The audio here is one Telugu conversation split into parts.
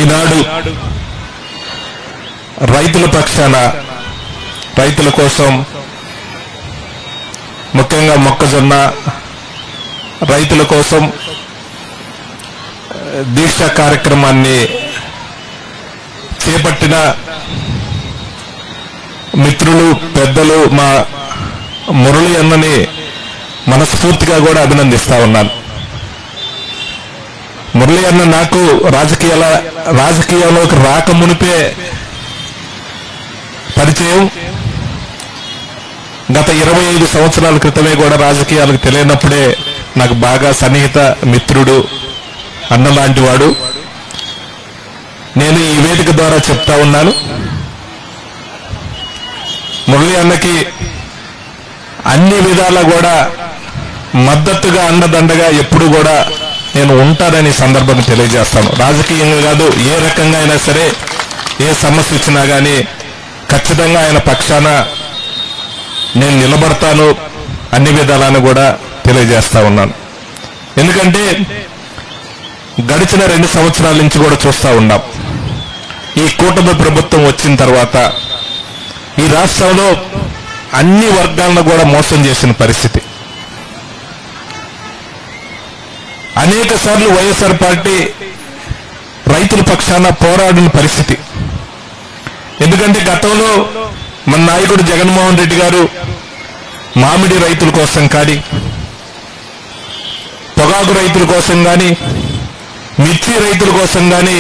ఈనాడు రైతుల పక్షాన, రైతుల కోసం, ముఖ్యంగా మొక్కజొన్న రైతుల కోసం దీక్ష కార్యక్రమాన్ని చేపట్టిన మిత్రులు, పెద్దలు మా మురళి అన్నని మనస్ఫూర్తిగా కూడా అభినందిస్తా ఉన్నాను. మురళి అన్న నాకు రాజకీయాల్లోకి రాక మునిపే పరిచయం. గత 25 సంవత్సరాల క్రితమే కూడా రాజకీయాలకు తెలియనప్పుడే నాకు బాగా సన్నిహిత మిత్రుడు, అన్నలాంటి వాడు. నేను ఈ వేదిక ద్వారా చెప్తా ఉన్నాను, మురళి అన్నకి అన్ని విధాలా కూడా మద్దతుగా, అండదండగా ఎప్పుడు కూడా నేను ఉంటానని సందర్భాన్ని తెలియజేస్తాను. రాజకీయంగా కాదు, ఏ రకంగా అయినా సరే, ఏ సమస్య వచ్చినా కానీ ఖచ్చితంగా ఆయన పక్షాన నేను నిలబడతాను, అన్ని విధాలను కూడా తెలియజేస్తా ఉన్నాను. ఎందుకంటే గడిచిన 2 సంవత్సరాల నుంచి కూడా చూస్తూ ఉన్నాం, ఈ కూటమి ప్రభుత్వం వచ్చిన తర్వాత ఈ రాష్ట్రంలో అన్ని వర్గాలను కూడా మోసం చేసిన పరిస్థితి. అనేక సార్లు వైఎస్ఆర్ పార్టీ రైతుల పక్షాన పోరాడిన పరిస్థితి. ఎందుకంటే గతంలో మన నాయకుడు జగన్మోహన్ రెడ్డి గారు మామిడి రైతుల కోసం కానీ, పొగాకు రైతుల కోసం కానీ, మిర్చి రైతుల కోసం కానీ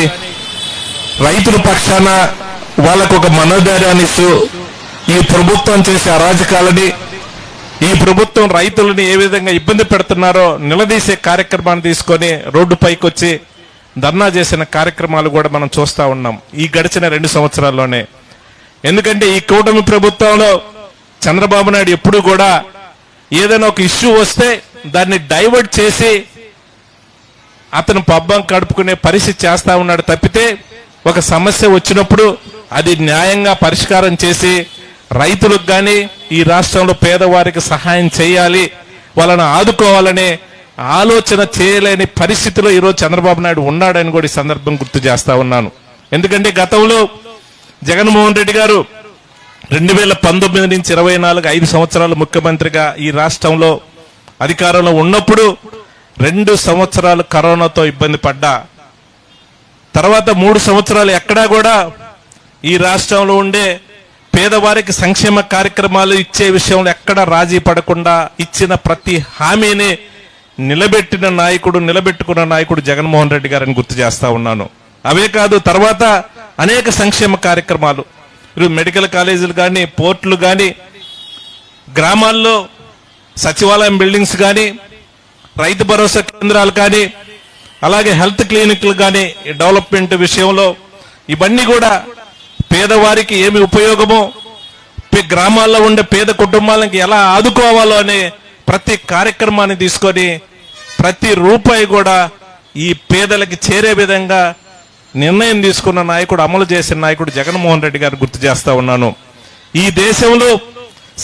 రైతుల పక్షాన వాళ్ళకు ఒక మనోధైర్యాన్ని ఇస్తూ ఈ ప్రభుత్వం చేసే అరాజకాలని, ఈ ప్రభుత్వం రైతులని ఏ విధంగా ఇబ్బంది పెడుతున్నారో నిలదీసే కార్యక్రమాన్ని తీసుకొని రోడ్డుపైకి వచ్చి ధర్నా చేసిన కార్యక్రమాలు కూడా మనం చూస్తా ఉన్నాం ఈ గడిచిన 2 సంవత్సరాల్లోనే. ఎందుకంటే ఈ కూటమి ప్రభుత్వంలో చంద్రబాబు నాయుడు ఎప్పుడు కూడా ఏదైనా ఒక ఇష్యూ వస్తే దాన్ని డైవర్ట్ చేసి అతను పబ్బం గడుపుకునే పరిస్థితి చేస్తా ఉన్నాడు తప్పితే, ఒక సమస్య వచ్చినప్పుడు అది న్యాయంగా పరిష్కారం చేసి రైతులకు కానీ, ఈ రాష్ట్రంలో పేదవారికి సహాయం చేయాలి, వాళ్ళని ఆదుకోవాలనే ఆలోచన చేయలేని పరిస్థితిలో ఈరోజు చంద్రబాబు నాయుడు ఉన్నాడని కూడా ఈ సందర్భం గుర్తు చేస్తా ఉన్నాను. ఎందుకంటే గతంలో జగన్మోహన్ రెడ్డి గారు 2019 నుంచి 24 5 సంవత్సరాలు ముఖ్యమంత్రిగా ఈ రాష్ట్రంలో అధికారంలో ఉన్నప్పుడు 2 సంవత్సరాలు కరోనాతో ఇబ్బంది పడ్డా, తర్వాత 3 సంవత్సరాలు ఎక్కడా కూడా ఈ రాష్ట్రంలో ఉండే పేదవారికి సంక్షేమ కార్యక్రమాలు ఇచ్చే విషయంలో ఎక్కడ రాజీ పడకుండా ఇచ్చిన ప్రతి హామీని నిలబెట్టుకున్న నాయకుడు జగన్మోహన్ రెడ్డి గారిని గుర్తు చేస్తా ఉన్నాను. అవే కాదు, తర్వాత అనేక సంక్షేమ కార్యక్రమాలు, మెడికల్ కాలేజీలు కానీ, పోర్టులు కానీ, గ్రామాల్లో సచివాలయం బిల్డింగ్స్ కానీ, రైతు భరోసా కేంద్రాలు కానీ, అలాగే హెల్త్ క్లినిక్లు కానీ డెవలప్మెంట్ విషయంలో ఇవన్నీ కూడా పేదవారికి ఏమి ఉపయోగమో, గ్రామాల్లో ఉండే పేద కుటుంబాలకి ఎలా ఆదుకోవాలో అనే ప్రతి కార్యక్రమాన్ని తీసుకొని ప్రతి రూపాయి కూడా ఈ పేదలకి చేరే విధంగా నిర్ణయం తీసుకున్న నాయకుడు, అమలు చేసిన నాయకుడు జగన్మోహన్ రెడ్డి గారిని గుర్తు చేస్తా ఉన్నాను. ఈ దేశంలో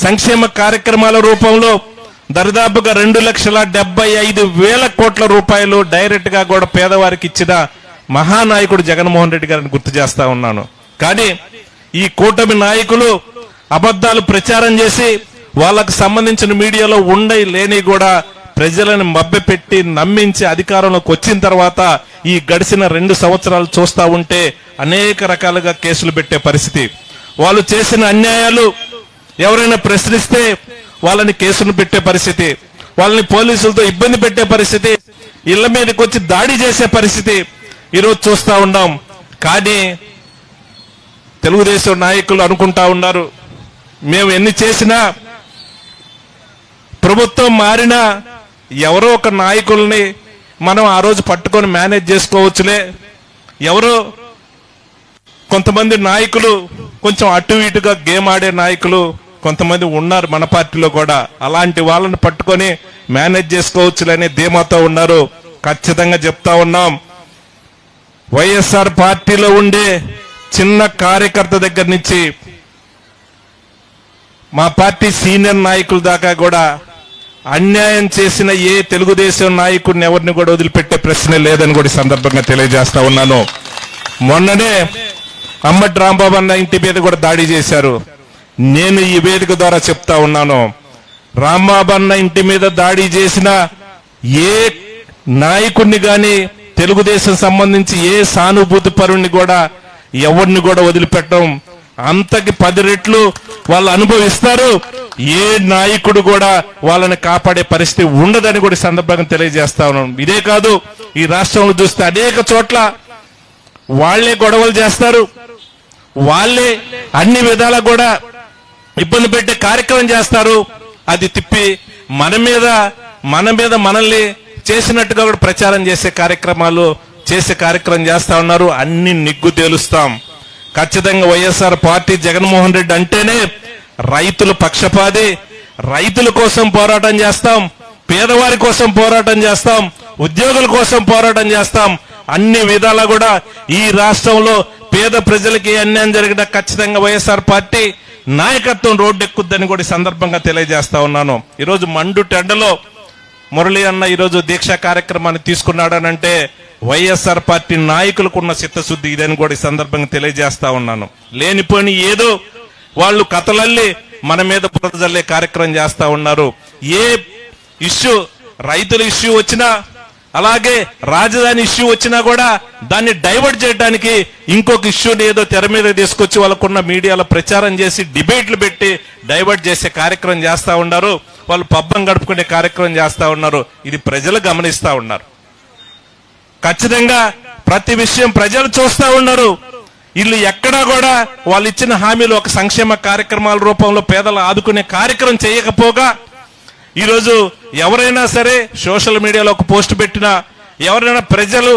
సంక్షేమ కార్యక్రమాల రూపంలో దరిదాపుగా 2,75,000 కోట్ల రూపాయలు డైరెక్ట్ గా కూడా పేదవారికి ఇచ్చిన మహానాయకుడు జగన్మోహన్ రెడ్డి గారిని గుర్తు చేస్తా ఉన్నాను. కానీ ఈ కూటమి నాయకులు అబద్ధాలు ప్రచారం చేసి వాళ్ళకు సంబంధించిన మీడియాలో లేని కూడా ప్రజలను మభ్యపెట్టి నమ్మించి అధికారంలోకి వచ్చిన తర్వాత ఈ గడిచిన 2 సంవత్సరాలు చూస్తా ఉంటే అనేక రకాలుగా కేసులు పెట్టే పరిస్థితి. వాళ్ళు చేసిన అన్యాయాలు ఎవరైనా ప్రశ్నిస్తే వాళ్ళని కేసును పెట్టే పరిస్థితి, వాళ్ళని పోలీసులతో ఇబ్బంది పెట్టే పరిస్థితి, ఇళ్ల మీదకి వచ్చి దాడి చేసే పరిస్థితి ఈరోజు చూస్తా ఉన్నాం. కానీ తెలుగుదేశం నాయకులు అనుకుంటా ఉన్నారు, మేము ఎన్ని చేసినా, ప్రభుత్వం మారినా ఎవరో ఒక నాయకుల్ని మనం ఆ రోజు పట్టుకొని మేనేజ్ చేసుకోవచ్చులే, ఎవరో కొంతమంది నాయకులు కొంచెం అటు ఇటుగా గేమ్ ఆడే నాయకులు కొంతమంది ఉన్నారు మన పార్టీలో కూడా, అలాంటి వాళ్ళని పట్టుకొని మేనేజ్ చేసుకోవచ్చులనే ధీమాతో ఉన్నారు. ఖచ్చితంగా చెప్తా ఉన్నాం, వైఎస్ఆర్ పార్టీలో ఉండే చిన్న కార్యకర్త దగ్గర నుంచి మా పార్టీ సీనియర్ నాయకుల దాకా కూడా అన్యాయం చేసిన ఏ తెలుగుదేశం నాయకుడిని ఎవరిని కూడా వదిలిపెట్టే ప్రశ్నే లేదని కూడా ఈ సందర్భంగా తెలియజేస్తా ఉన్నాను. మొన్ననే అంబటి రాంబాబు అన్న ఇంటి మీద కూడా దాడి చేశారు. నేను ఈ వేదిక ద్వారా చెప్తా ఉన్నాను, రాంబాబు అన్న ఇంటి మీద దాడి చేసిన ఏ నాయకుడిని గాని, తెలుగుదేశం సంబంధించి ఏ సానుభూతి పరుణ్ణి కూడా ఎవరిని కూడా వదిలిపెట్టడం, అంతకి 10 రెట్లు వాళ్ళు అనుభవిస్తారు. ఏ నాయకుడు కూడా వాళ్ళని కాపాడే పరిస్థితి ఉండదని కూడా సందర్భంగా తెలియజేస్తా ఉన్నాను. ఇదే కాదు, ఈ రాష్ట్రంలో చూస్తే అనేక చోట్ల వాళ్లే గొడవలు చేస్తారు, వాళ్లే అన్ని విధాలా కూడా ఇబ్బంది పెట్టే కార్యక్రమం చేస్తారు. అది తిప్పి మన మీద మనల్ని చేసినట్టుగా కూడా ప్రచారం చేసే కార్యక్రమం చేస్తా ఉన్నారు. అన్ని నిగ్గు తేలుస్తాం. ఖచ్చితంగా వైఎస్ఆర్ పార్టీ జగన్మోహన్ రెడ్డి అంటేనే రైతుల పక్షపాతి, రైతుల కోసం పోరాటం చేస్తాం, పేదవారి కోసం పోరాటం చేస్తాం, ఉద్యోగుల కోసం పోరాటం చేస్తాం. అన్ని విధాలా కూడా ఈ రాష్ట్రంలో పేద ప్రజలకి అన్యాయం జరిగిన ఖచ్చితంగా వైఎస్ఆర్ పార్టీ నాయకత్వం రోడ్డెక్కుద్దని కూడా సందర్భంగా తెలియజేస్తా ఉన్నాను. ఈరోజు మండు టెండలో మురళి అన్న ఈరోజు దీక్షా కార్యక్రమాన్ని తీసుకున్నాడనంటే వైఎస్ఆర్ పార్టీ నాయకులకు ఉన్న చిత్తశుద్ధి ఇదని కూడా ఈ సందర్భంగా తెలియజేస్తా ఉన్నాను. లేనిపోని ఏదో వాళ్ళు కథలల్లి మన మీద బురద జల్లే కార్యక్రమం చేస్తా ఉన్నారు. ఏ ఇష్యూ, రైతుల ఇష్యూ వచ్చినా, అలాగే రాజధాని ఇష్యూ వచ్చినా కూడా దాన్ని డైవర్ట్ చేయడానికి ఇంకొక ఇష్యూని ఏదో తెర మీద తీసుకొచ్చి వాళ్ళకున్న మీడియాలో ప్రచారం చేసి డిబేట్లు పెట్టి డైవర్ట్ చేసే కార్యక్రమం చేస్తా ఉన్నారు. వాళ్ళు పబ్బం గడుపుకునే కార్యక్రమం చేస్తా ఉన్నారు. ఇది ప్రజలు గమనిస్తా ఉన్నారు. ఖచ్చితంగా ప్రతి విషయం ప్రజలు చూస్తా ఉన్నారు. వీళ్ళు ఎక్కడా కూడా వాళ్ళు ఇచ్చిన హామీలు ఒక సంక్షేమ కార్యక్రమాల రూపంలో పేదలు ఆదుకునే కార్యక్రమం చేయకపోగా ఈరోజు ఎవరైనా సరే సోషల్ మీడియాలో ఒక పోస్ట్ పెట్టినా, ఎవరైనా ప్రజలు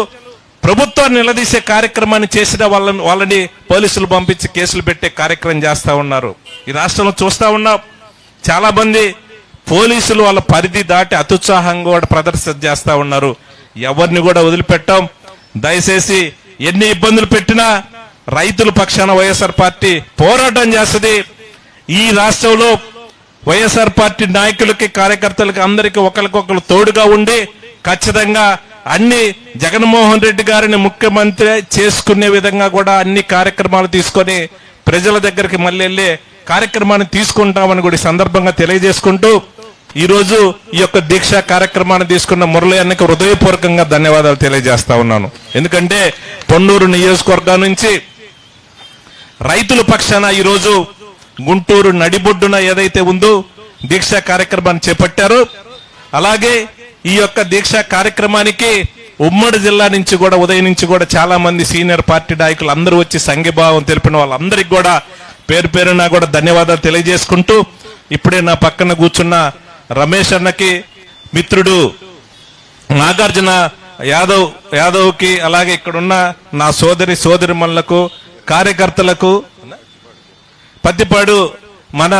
ప్రభుత్వాన్ని నిలదీసే కార్యక్రమాన్ని చేసిన వాళ్ళని పోలీసులు పంపించి కేసులు పెట్టే కార్యక్రమం చేస్తా ఉన్నారు. ఈ రాష్ట్రంలో చూస్తా ఉన్నాం, చాలా మంది పోలీసులు వాళ్ళ పరిధి దాటి అత్యుత్సాహంగా కూడా ప్రదర్శన చేస్తా ఉన్నారు. ఎవరిని కూడా వదిలిపెట్టాం. దయచేసి ఎన్ని ఇబ్బందులు పెట్టినా రైతుల పక్షాన వైఎస్ఆర్ పార్టీ పోరాటం చేస్తుంది. ఈ రాష్ట్రంలో వైఎస్ఆర్ పార్టీ నాయకులకి, కార్యకర్తలకి అందరికీ ఒకరికొకరు తోడుగా ఉండి ఖచ్చితంగా అన్ని జగన్మోహన్ రెడ్డి గారిని ముఖ్యమంత్రి చేసుకునే విధంగా కూడా అన్ని కార్యక్రమాలు తీసుకొని ప్రజల దగ్గరికి మళ్ళీ వెళ్ళే కార్యక్రమాన్ని తీసుకుంటామని కూడా సందర్భంగా తెలియజేసుకుంటూ ఈ రోజు ఈ యొక్క దీక్షా కార్యక్రమాన్ని తీసుకున్న మురళి అన్నకి హృదయపూర్వకంగా ధన్యవాదాలు తెలియజేస్తా ఉన్నాను. ఎందుకంటే పొన్నూరు నియోజకవర్గం నుంచి రైతుల పక్షాన ఈరోజు గుంటూరు నడిబొడ్డున ఏదైతే ఉందో దీక్షా కార్యక్రమాన్ని చేపట్టారో, అలాగే ఈ యొక్క దీక్షా కార్యక్రమానికి ఉమ్మడి జిల్లా నుంచి కూడా, ఉదయం నుంచి కూడా చాలా మంది సీనియర్ పార్టీ నాయకులు అందరూ వచ్చి సంఘీభావం తెలిపిన వాళ్ళందరికీ కూడా పేరు పేరున కూడా ధన్యవాదాలు తెలియజేసుకుంటూ, ఇప్పుడే నా పక్కన కూర్చున్న రమేష్ అన్నకి, మిత్రుడు నాగార్జున యాదవ్కి, అలాగే ఇక్కడున్న నా సోదరిమణులకు, కార్యకర్తలకు, పత్తిపాడు మన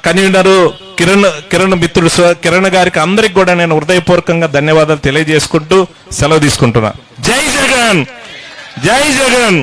కన్వీనరు కిరణ్ మిత్రుడు కిరణ్ గారికి అందరికి కూడా నేను హృదయపూర్వకంగా ధన్యవాదాలు తెలియజేసుకుంటూ సెలవు తీసుకుంటున్నా. జై జగన్, జై జగన్.